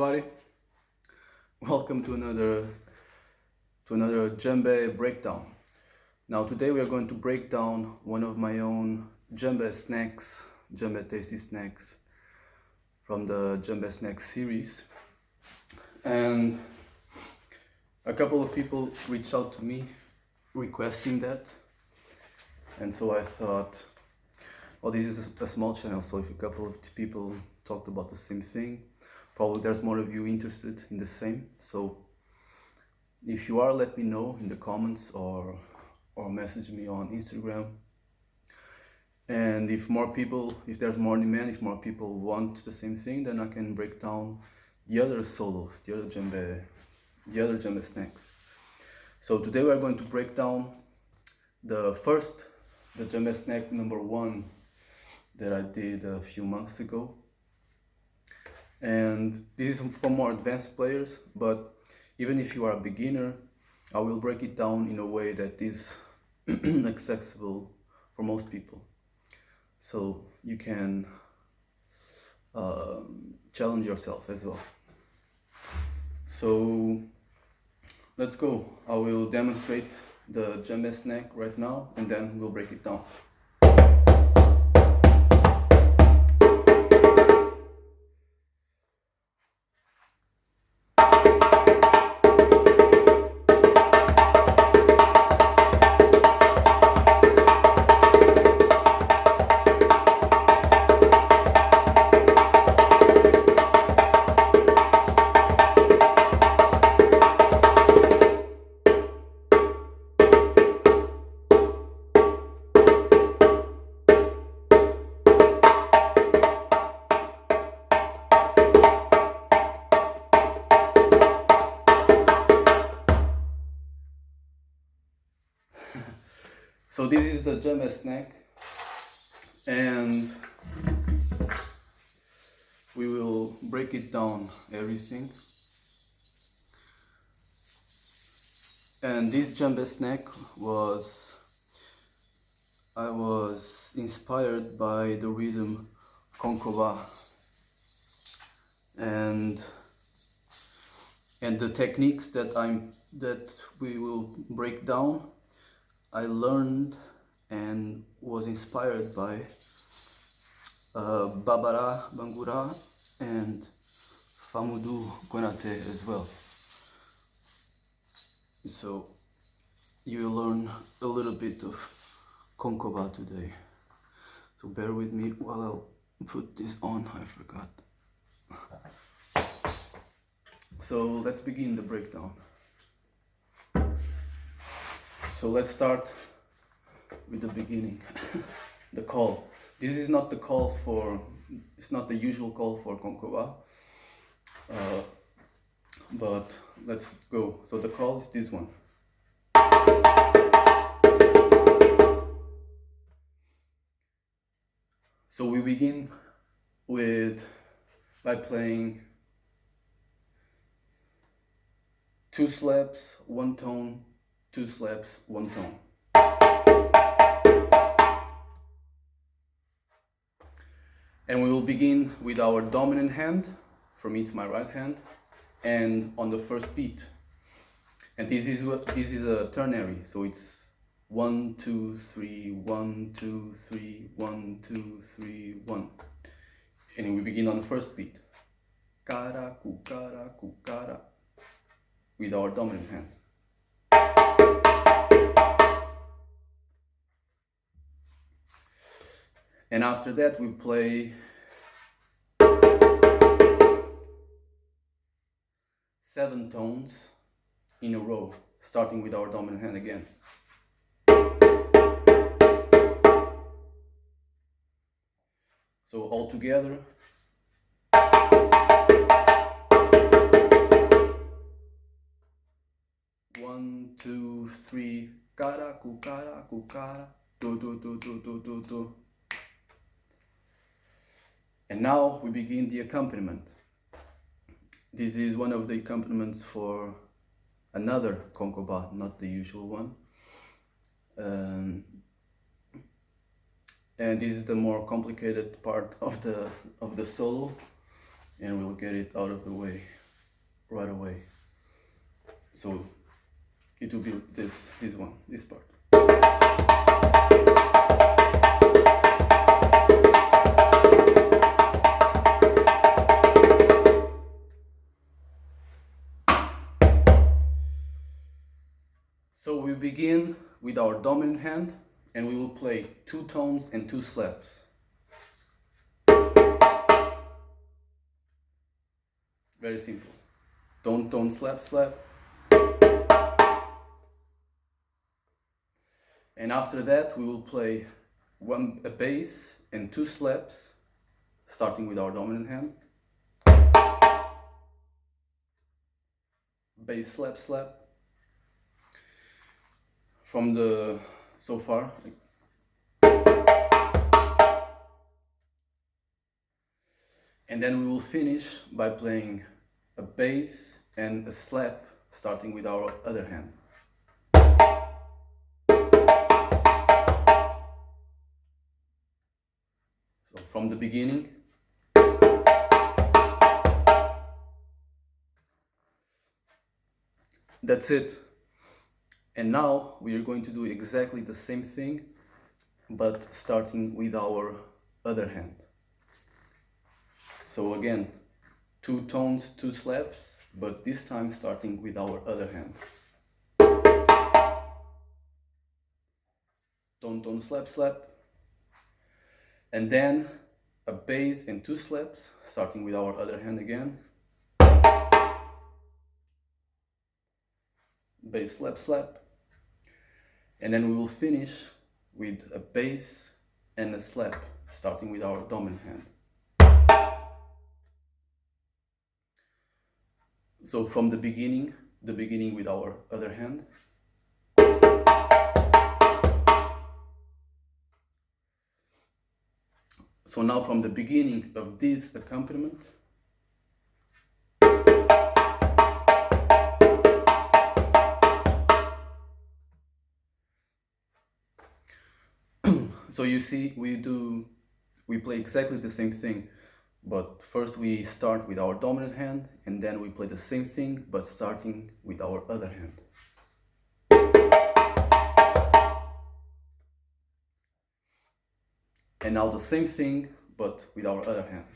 everybody. Welcome to another djembe breakdown. Now today we are going to break down one of my own djembe snacks, djembe tasty snacks from the djembe snacks series. And a couple of people reached out to me requesting that. And so I thought, well, this is a small channel, so if a couple of people talked about the same thing, probably there's more of you interested in the same. So if you are, let me know in the comments or message me on Instagram. And if there's more demand, if more people want the same thing, then I can break down the other solos, the other djembe snacks. So today we are going to break down the djembe snack number 1 that I did a few months ago. And this is for more advanced players, but even if you are a beginner, I will break it down in a way that is accessible for most people. So you can challenge yourself as well. So let's go. I will demonstrate the djembe snack right now and then we'll break it down. So this is the djembe snack, and we will break it down everything. And this djembe snack I was inspired by the rhythm konkoba, and the techniques that we will break down I learned and was inspired by Babara Bangura and Famudu Konate as well. So you will learn a little bit of konkoba today. So bear with me while I'll put this on, I forgot. So let's begin the breakdown. So let's start with the beginning, the call. This is not the call it's not the usual call for konkoba, but let's go. So the call is this one. So we begin by playing 2 slaps, 1 tone, 2 slaps, 1 tone. And we will begin with our dominant hand. For me it's my right hand, and on the first beat. And this is a ternary, so it's 1 2 3 1 2 3 1 2 3 1. And we begin on the first beat. Kara kukara kukara with our dominant hand. And after that we play 7 tones in a row, starting with our dominant hand again. So all together. One, 2, 3, kara kukara kukara, do do do do do do do. And now we begin the accompaniment. This is one of the accompaniments for another konkoba, not the usual one. And this is the more complicated part of the solo. and we'll get it out of the way right away. So it will be this part. So we begin with our dominant hand, and we will play 2 tones and 2 slaps. Very simple. Tone, slap, slap. And after that, we will play a bass and 2 slaps, starting with our dominant hand. Bass, slap, slap. From the so far. And then we will finish by playing a bass and a slap, starting with our other hand. So from the beginning. That's it. And now we are going to do exactly the same thing, but starting with our other hand. So again, 2 tones, 2 slaps, but this time starting with our other hand. Tone, slap, slap. And then a bass and 2 slaps, starting with our other hand again. Bass, slap, slap. And then we will finish with a bass and a slap, starting with our dominant hand. So from the beginning with our other hand. So now from the beginning of this accompaniment, so you see we play exactly the same thing, but first we start with our dominant hand, and then we play the same thing, but starting with our other hand. And now the same thing, but with our other hand.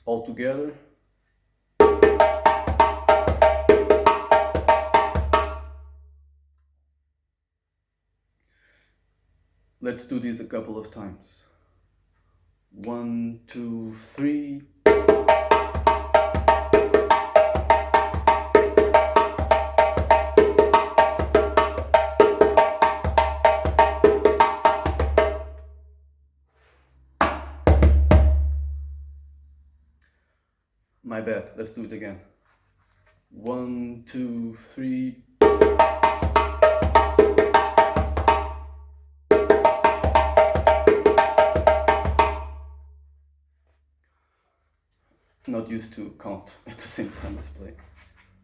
All together. Let's do this a couple of times. 1, 2, 3. My bad, let's do it again. 1, 2, 3. Not used to count at the same time as play.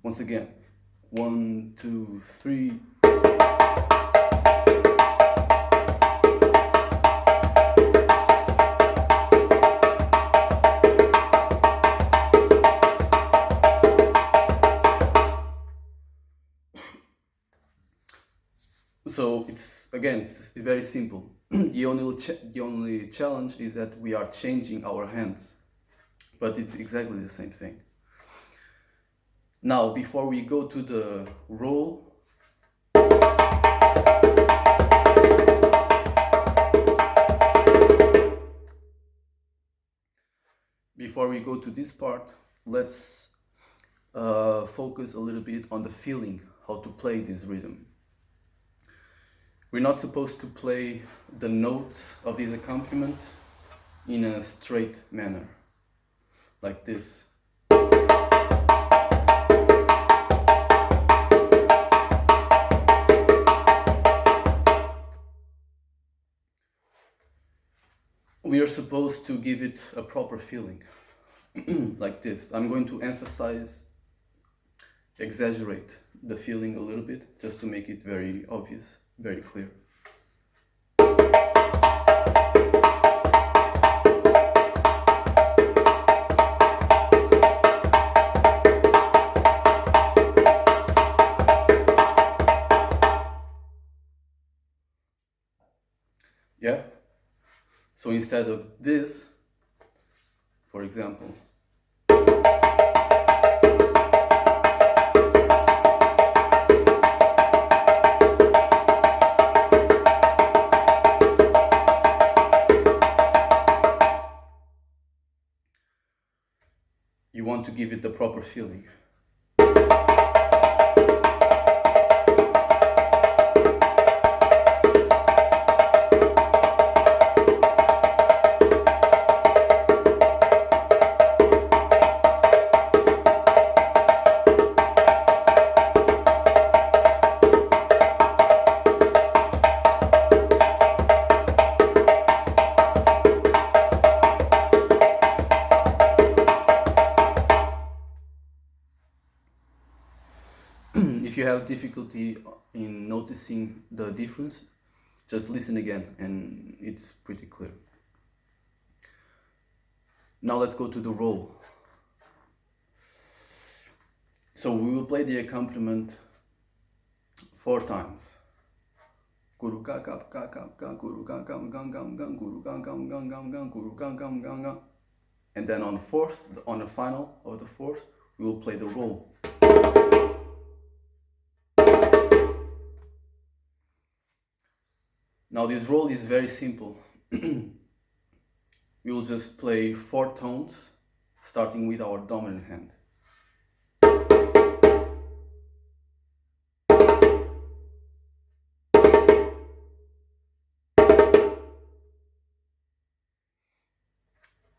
Once again, 1, 2, 3. So it's very simple. The only challenge is that we are changing our hands, but it's exactly the same thing. Now, before we go to the roll, before we go to this part, let's focus a little bit on the feeling, how to play this rhythm. We're not supposed to play the notes of this accompaniment in a straight manner, like this. We are supposed to give it a proper feeling, like this. I'm going to exaggerate the feeling a little bit, just to make it very obvious, very clear. instead of this, for example, you want to give it the proper feeling. If you have difficulty in noticing the difference, just listen again and it's pretty clear. Now let's go to the roll. So we will play the accompaniment 4 times. And then on the final of the fourth, we will play the roll. Now this roll is very simple. We will just play 4 tones, starting with our dominant hand.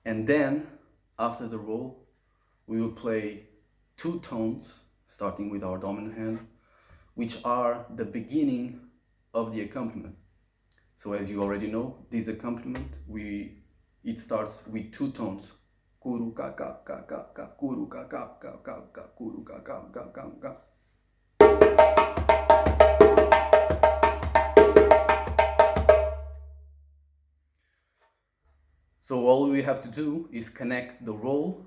And then, after the roll, we will play 2 tones, starting with our dominant hand, which are the beginning of the accompaniment. So as you already know, this accompaniment, it starts with 2 tones. Kuru ka ka ka ka ka, kuru ka ka ka ka ka, kuru ka ka ka ka ka. So all we have to do is connect the roll,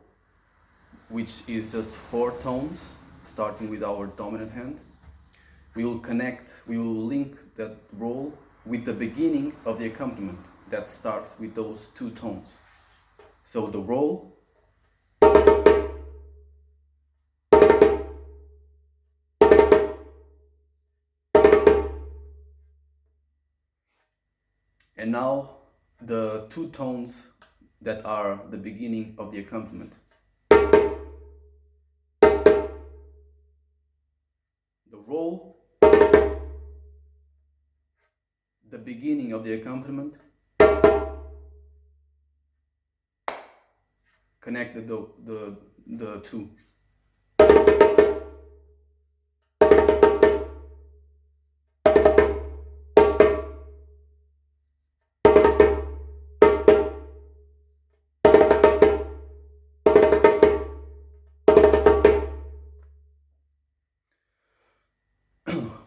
which is just 4 tones, starting with our dominant hand. We will link that roll with the beginning of the accompaniment that starts with those 2 tones. So the roll, and now the 2 tones that are the beginning of the accompaniment. The roll, the beginning of the accompaniment, connect the 2.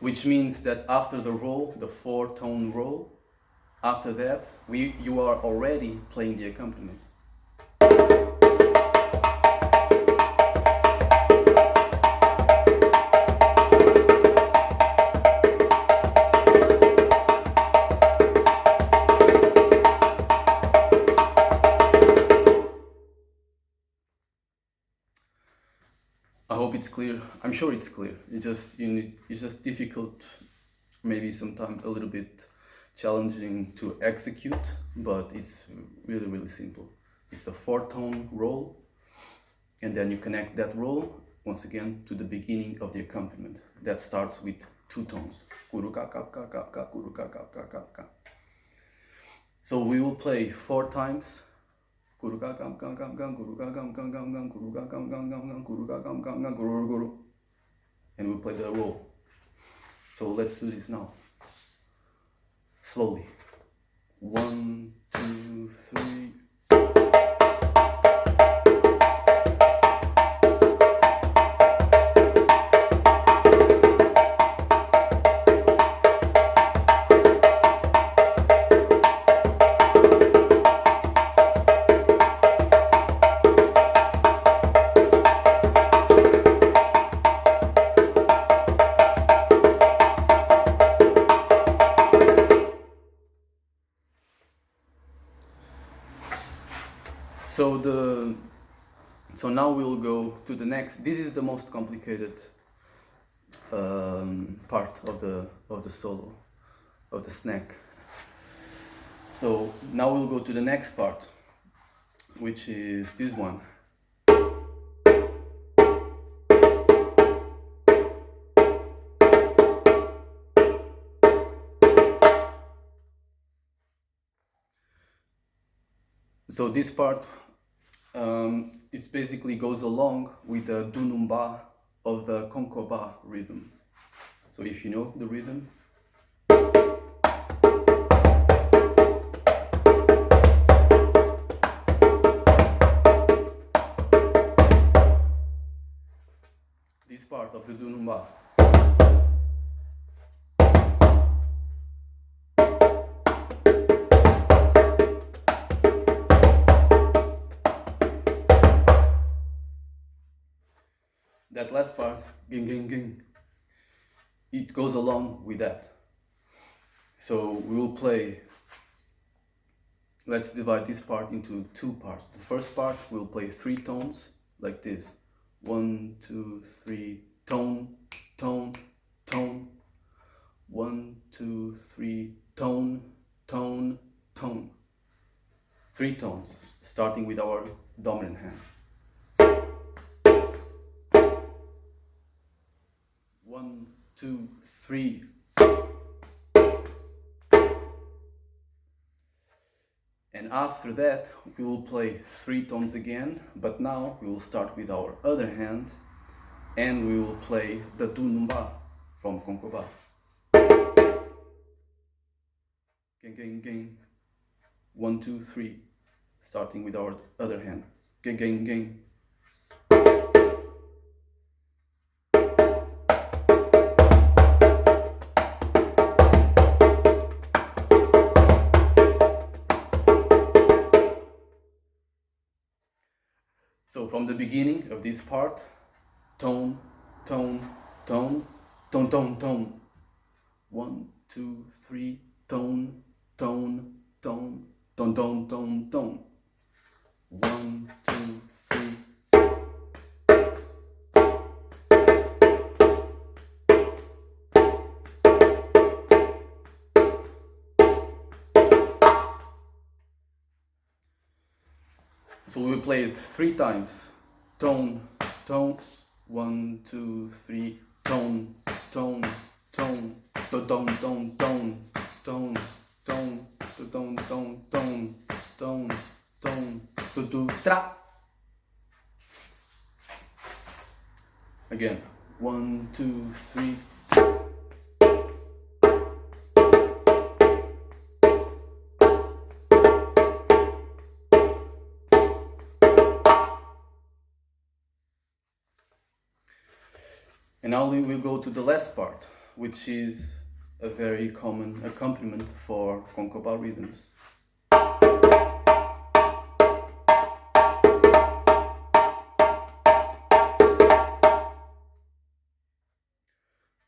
Which means that after the roll, the 4-tone roll, after that, you are already playing the accompaniment. I hope it's clear. I'm sure it's clear. It's just difficult, maybe sometimes a little bit challenging to execute, but it's really, really simple. It's a 4-tone roll, and then you connect that roll once again to the beginning of the accompaniment that starts with 2 tones. So we will play 4 times. And we'll play the roll. So let's do this now. Slowly. 1, 2, 3. So now we'll go to the next. This is the most complicated part of the solo, of the snack. So now we'll go to the next part, which is this one. So this part it basically goes along with the dunumba of the konkoba rhythm. So if you know the rhythm. This part of the dunumba. That last part, ging ging ging, it goes along with that. So we will play, let's divide this part into two parts. The first part we'll play 3 tones like this. 1, 2, 3, tone, tone, tone. 1, 2, 3, tone, tone, tone. 3 tones, starting with our dominant hand. 1, 2, 3. And after that, we will play 3 tones again, but now we will start with our other hand and we will play the dunumba from konkoba. Gang, gang, gang. 1, 2, 3. Starting with our other hand. Gang, gang, gang. So from the beginning of this part, tone, tone, tone, tone, tone, tone. 1, 2, 3, tone, tone, tone, tone, tone, tone, tone. 1, 2, 3. So we play it 3 times. Tone, tone, 1, 2, 3, tone, tone, tone, tone, tone, tone, tone, tone, tone, tone, tone, tone, tone, tone, tra. Again, 1, 2, 3. And now we will go to the last part, which is a very common accompaniment for konkoba rhythms.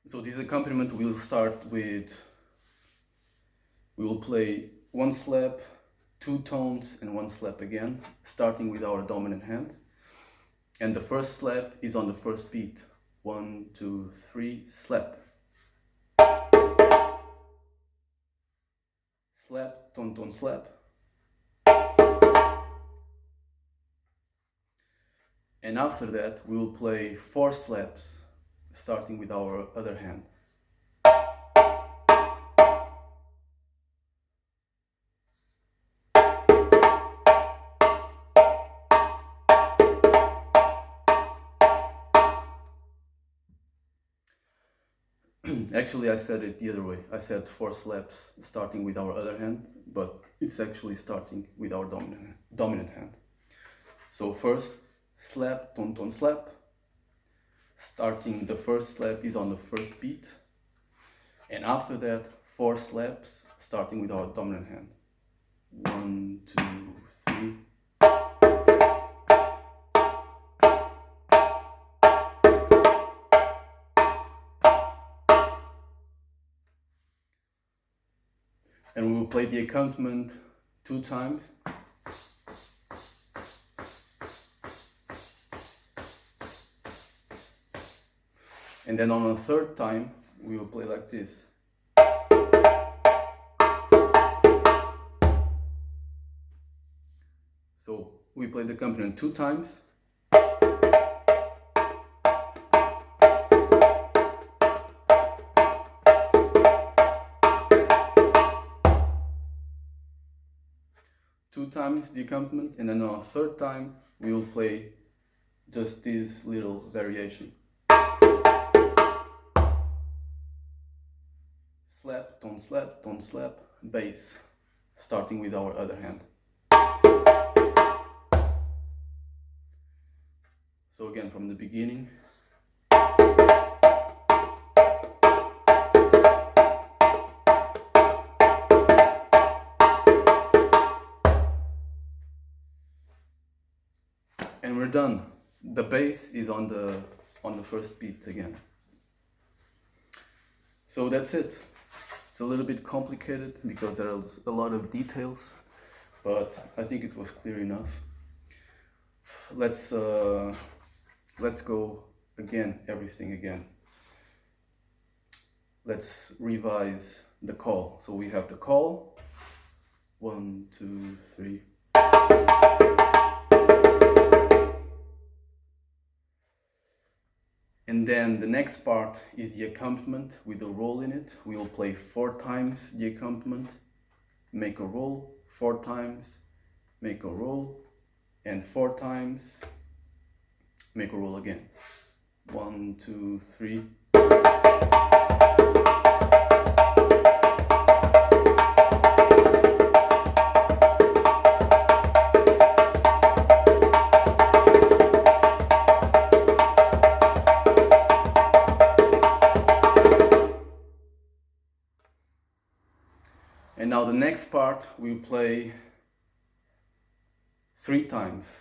So this accompaniment will start with, we will play 1 slap, 2 tones and 1 slap again, starting with our dominant hand. And the first slap is on the first beat. 1, 2, 3, slap. Slap, tone, tone, slap. And after that, we will play 4 slaps, starting with our other hand. Actually, I said it the other way. I said 4 slaps starting with our other hand, but it's actually starting with our dominant hand. So first, slap, tone, tone, slap. Starting, the first slap is on the first beat. And after that, 4 slaps starting with our dominant hand. 1, 2, 3. And we will play the accompaniment 2 times. And then on the third time, we will play like this. So we play the accompaniment 2 times. Two times the accompaniment, and then on a third time we will play just this little variation. Slap, tone slap, bass, starting with our other hand. So again, from the beginning. And we're done. The bass is on the first beat again. So that's it. It's a little bit complicated because there are a lot of details, but I think it was clear enough. Let's go again, everything again. Let's revise the call. So we have the call. 1, 2, 3. And then the next part is the accompaniment with a roll in it. We will play 4 times the accompaniment, make a roll, 4 times, make a roll, and 4 times, make a roll again. 1, 2, 3. And now the next part we'll play 3 times,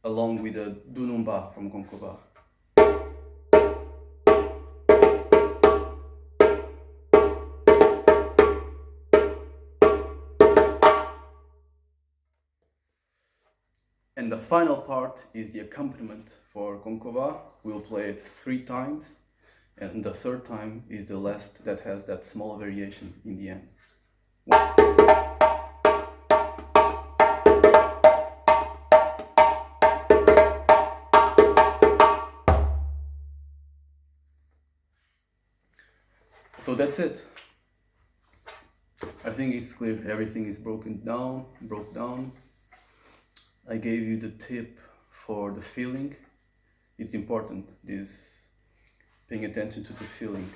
along with the Dunumba from Konkova. And the final part is the accompaniment for Konkova. We'll play it 3 times, and the third time is the last that has that small variation in the end. So that's it. I think it's clear. Everything is broke down. I gave you the tip for the feeling. It's important, this paying attention to the feeling.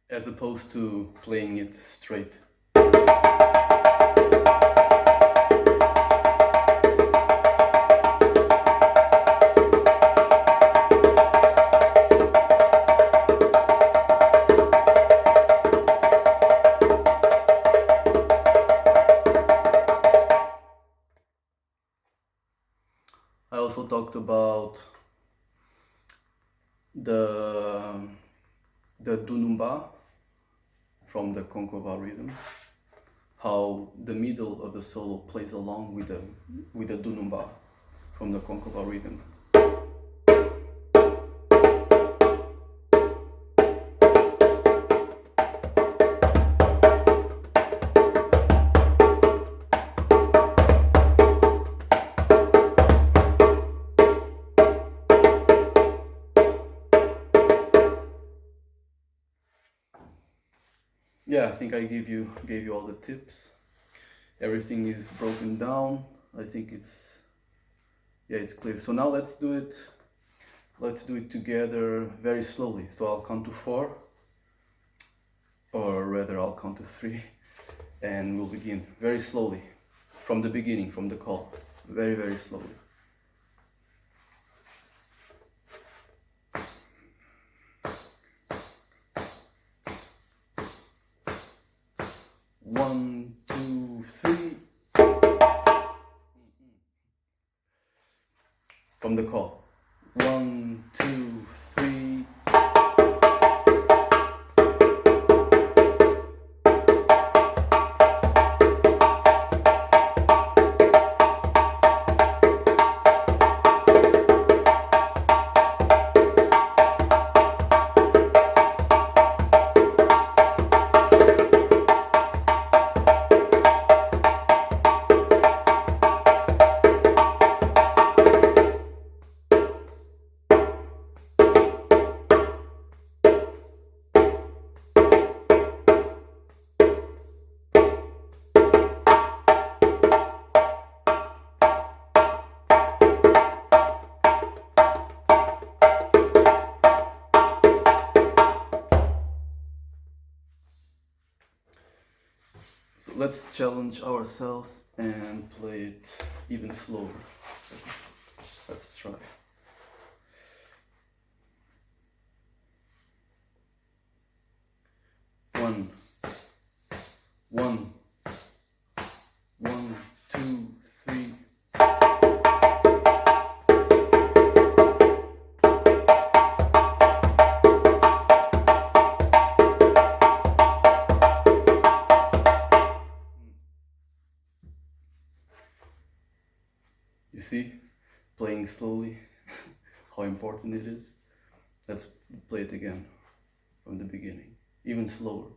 As opposed to playing it straight. I also talked about the Dunumba from the Konkova rhythm, how the middle of the solo plays along with the Dunumba from the Konkova rhythm. Yeah, I think I gave you all the tips. Everything is broken down. I think it's clear. So now let's do it together very slowly. So I'll count to 4, or rather I'll count to 3, and we'll begin very slowly from the beginning, from the call, very, very slowly. One, two, three. From the call. 1, 2, 3. let's challenge ourselves and play it even slower. Let's try. One, one, one, two, three. You see, playing slowly, how important it is. Let's play it again from the beginning, even slower.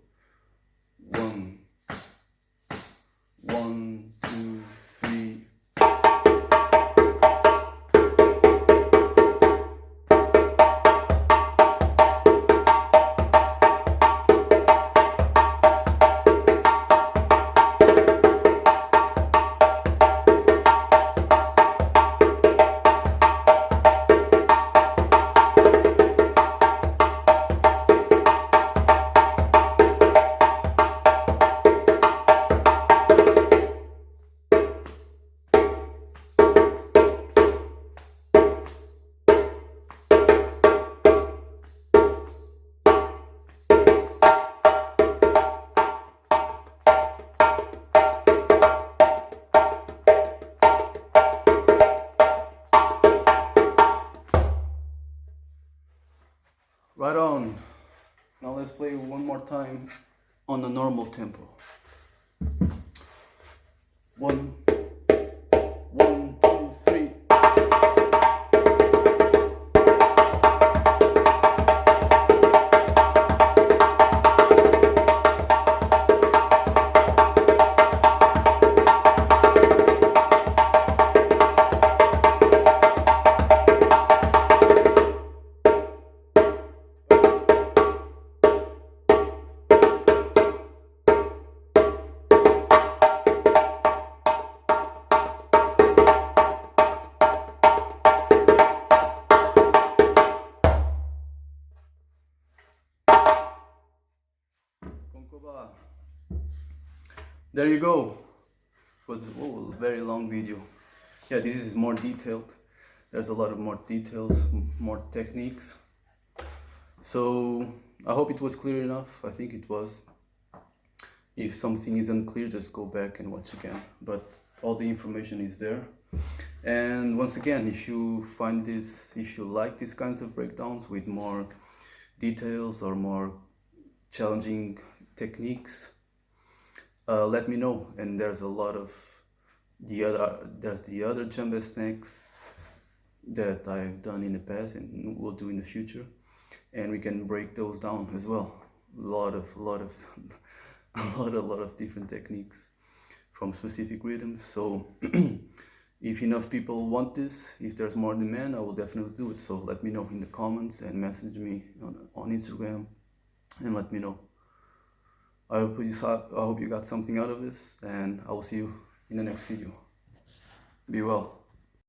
One, one, two, three. Right on. Now let's play one more time on a normal tempo. One, one, two, three. There you go. It was a very long video. Yeah, this is more detailed. There's a lot of more details, more techniques. So I hope it was clear enough. I think it was. If something is unclear, just go back and watch again. But all the information is there. And once again, if you find this, if you like these kinds of breakdowns with more details or more challenging techniques, let me know. And there's a lot of the other djembe snacks that I've done in the past and will do in the future, and we can break those down as well. A lot of a lot of different techniques from specific rhythms. So if enough people want this, if there's more demand, I will definitely do it. So let me know in the comments and message me on Instagram and let me know. I hope you got something out of this, and I will see you in the next video. Be well.